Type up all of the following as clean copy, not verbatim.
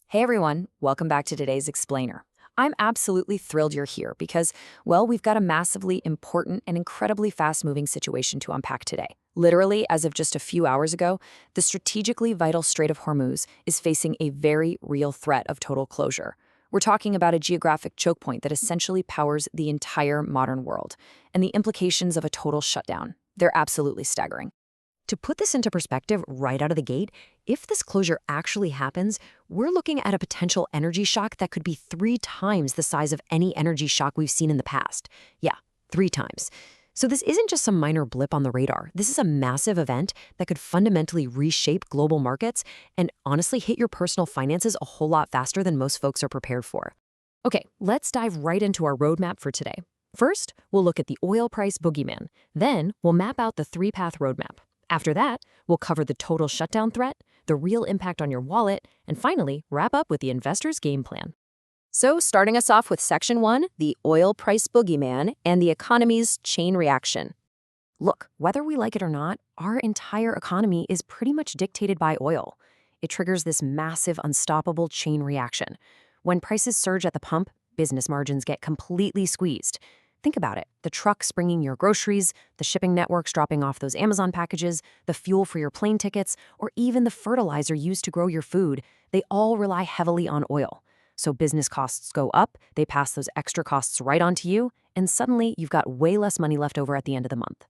Hey everyone, welcome back to today's Explainer. I'm absolutely thrilled you're here because, well, we've got a massively important and incredibly fast-moving situation to unpack today. Literally, as of just a few hours ago, the strategically vital Strait of Hormuz is facing a very real threat of total closure. We're talking about a geographic choke point that essentially powers the entire modern world, and the implications of a total shutdown. They're absolutely staggering. To put this into perspective right out of the gate, if this closure actually happens, we're looking at a potential energy shock that could be 3 times the size of any energy shock we've seen in the past. Yeah, 3 times. So this isn't just some minor blip on the radar. This is a massive event that could fundamentally reshape global markets and honestly hit your personal finances a whole lot faster than most folks are prepared for. Okay, let's dive right into our roadmap for today. First, we'll look at the oil price boogeyman. Then, we'll map out the 3-path roadmap. After that, we'll cover the total shutdown threat, the real impact on your wallet, and finally, wrap up with the investor's game plan. So, starting us off with Section 1, the oil price boogeyman and the economy's chain reaction. Look, whether we like it or not, our entire economy is pretty much dictated by oil. It triggers this massive, unstoppable chain reaction. When prices surge at the pump, business margins get completely squeezed. Think about it. The trucks bringing your groceries, the shipping networks dropping off those Amazon packages, the fuel for your plane tickets, or even the fertilizer used to grow your food, they all rely heavily on oil. So business costs go up, they pass those extra costs right on to you, and suddenly you've got way less money left over at the end of the month.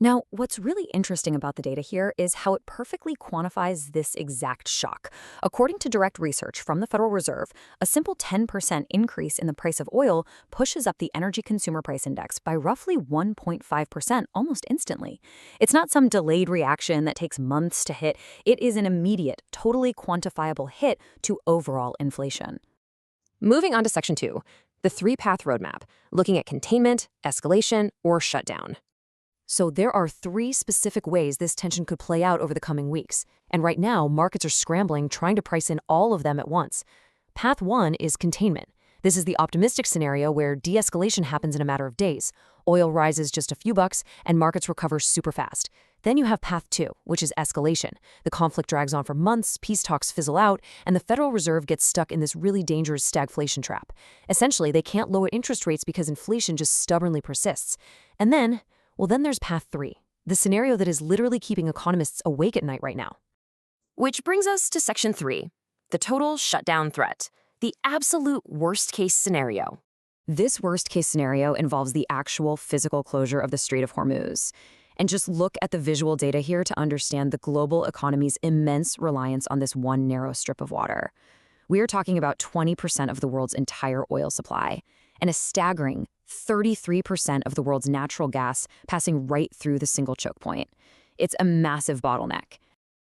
Now, what's really interesting about the data here is how it perfectly quantifies this exact shock. According to direct research from the Federal Reserve, a simple 10% increase in the price of oil pushes up the Energy Consumer Price Index by roughly 1.5% almost instantly. It's not some delayed reaction that takes months to hit. It is an immediate, totally quantifiable hit to overall inflation. Moving on to Section 2, the 3-path roadmap, looking at containment, escalation, or shutdown. So there are 3 specific ways this tension could play out over the coming weeks. And right now, markets are scrambling, trying to price in all of them at once. Path 1 is containment. This is the optimistic scenario where de-escalation happens in a matter of days. Oil rises just a few bucks, and markets recover super fast. Then you have Path 2, which is escalation. The conflict drags on for months, peace talks fizzle out, and the Federal Reserve gets stuck in this really dangerous stagflation trap. Essentially, they can't lower interest rates because inflation just stubbornly persists. And then there's Path 3, the scenario that is literally keeping economists awake at night right now. Which brings us to Section 3, the total shutdown threat, the absolute worst-case scenario. This worst-case scenario involves the actual physical closure of the Strait of Hormuz. And just look at the visual data here to understand the global economy's immense reliance on this one narrow strip of water. We are talking about 20% of the world's entire oil supply, and a staggering 33% of the world's natural gas passing right through the single choke point. It's a massive bottleneck.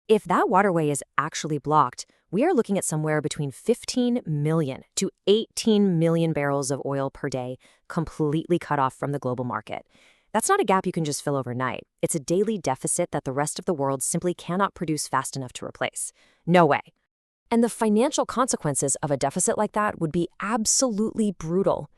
If that waterway is actually blocked, we are looking at somewhere between 15 million to 18 million barrels of oil per day completely cut off from the global market. That's not a gap you can just fill overnight. It's a daily deficit that the rest of the world simply cannot produce fast enough to replace. No way. And the financial consequences of a deficit like that would be absolutely brutal.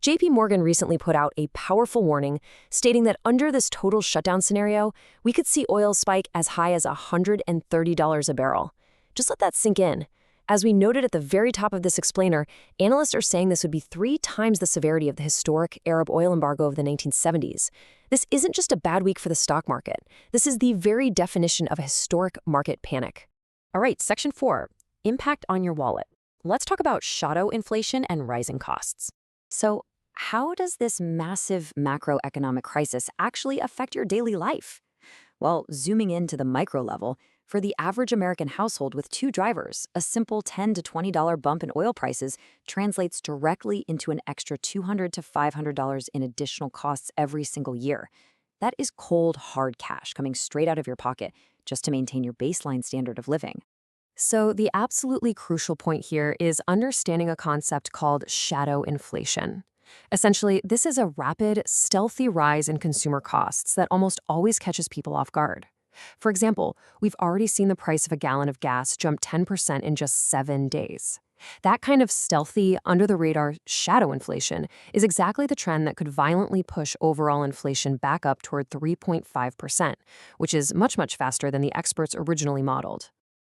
JP Morgan recently put out a powerful warning stating that under this total shutdown scenario, we could see oil spike as high as $130 a barrel. Just let that sink in. As we noted at the very top of this explainer, analysts are saying this would be 3 times the severity of the historic Arab oil embargo of the 1970s. This isn't just a bad week for the stock market. This is the very definition of a historic market panic. All right, Section 4, impact on your wallet. Let's talk about shadow inflation and rising costs. So, how does this massive macroeconomic crisis actually affect your daily life? Well, zooming into the micro level, for the average American household with 2 drivers, a simple $10 to $20 bump in oil prices translates directly into an extra $200 to $500 in additional costs every single year. That is cold, hard cash coming straight out of your pocket just to maintain your baseline standard of living. So the absolutely crucial point here is understanding a concept called shadow inflation. Essentially, this is a rapid, stealthy rise in consumer costs that almost always catches people off guard. For example, we've already seen the price of a gallon of gas jump 10% in just 7 days. That kind of stealthy, under-the-radar shadow inflation is exactly the trend that could violently push overall inflation back up toward 3.5%, which is much, much faster than the experts originally modeled.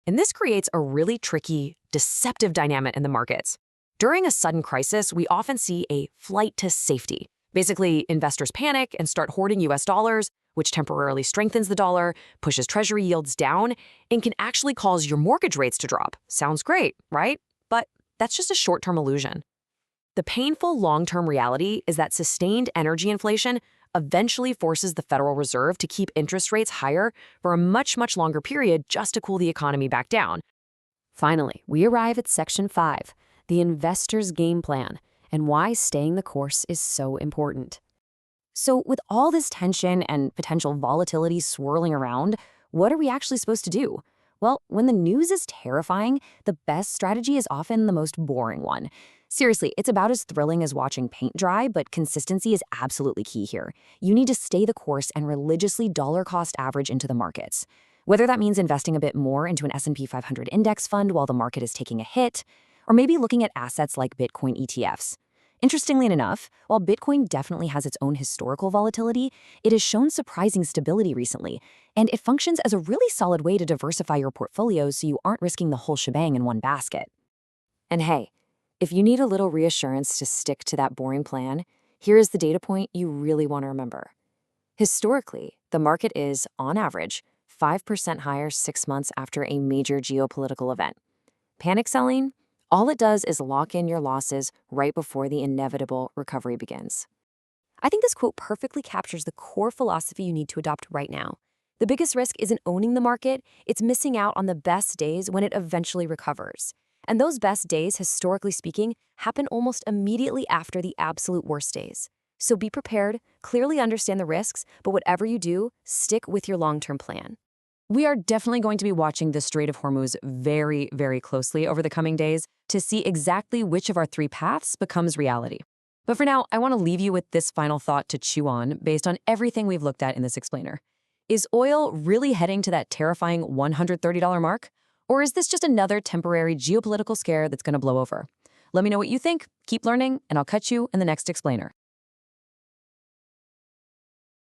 And this creates a really tricky deceptive dynamic in the markets. During a sudden crisis, we often see a flight to safety. Basically, investors panic and start hoarding US dollars, which temporarily strengthens the dollar, pushes treasury yields down, and can actually cause your mortgage rates to drop. Sounds great, right? But that's just a short-term illusion. The painful long-term reality is that sustained energy inflation eventually forces the Federal Reserve to keep interest rates higher for a much, much longer period just to cool the economy back down. Finally, we arrive at Section 5, the investor's game plan, and why staying the course is so important. So with all this tension and potential volatility swirling around, what are we actually supposed to do? Well, when the news is terrifying, the best strategy is often the most boring one. Seriously, it's about as thrilling as watching paint dry, but consistency is absolutely key here. You need to stay the course and religiously dollar-cost average into the markets. Whether that means investing a bit more into an S&P 500 index fund while the market is taking a hit, or maybe looking at assets like Bitcoin ETFs. Interestingly enough, while Bitcoin definitely has its own historical volatility, it has shown surprising stability recently, and it functions as a really solid way to diversify your portfolio so you aren't risking the whole shebang in one basket. And hey, if you need a little reassurance to stick to that boring plan, here is the data point you really want to remember. Historically, the market is, on average, 5% higher 6 months after a major geopolitical event. Panic selling? All it does is lock in your losses right before the inevitable recovery begins. I think this quote perfectly captures the core philosophy you need to adopt right now. The biggest risk isn't owning the market, it's missing out on the best days when it eventually recovers. And those best days, historically speaking, happen almost immediately after the absolute worst days. So be prepared, clearly understand the risks, but whatever you do, stick with your long-term plan. We are definitely going to be watching the Strait of Hormuz very, very closely over the coming days to see exactly which of our three paths becomes reality. But for now, I want to leave you with this final thought to chew on based on everything we've looked at in this explainer. Is oil really heading to that terrifying $130 mark? Or is this just another temporary geopolitical scare that's going to blow over? Let me know what you think, keep learning, and I'll catch you in the next explainer.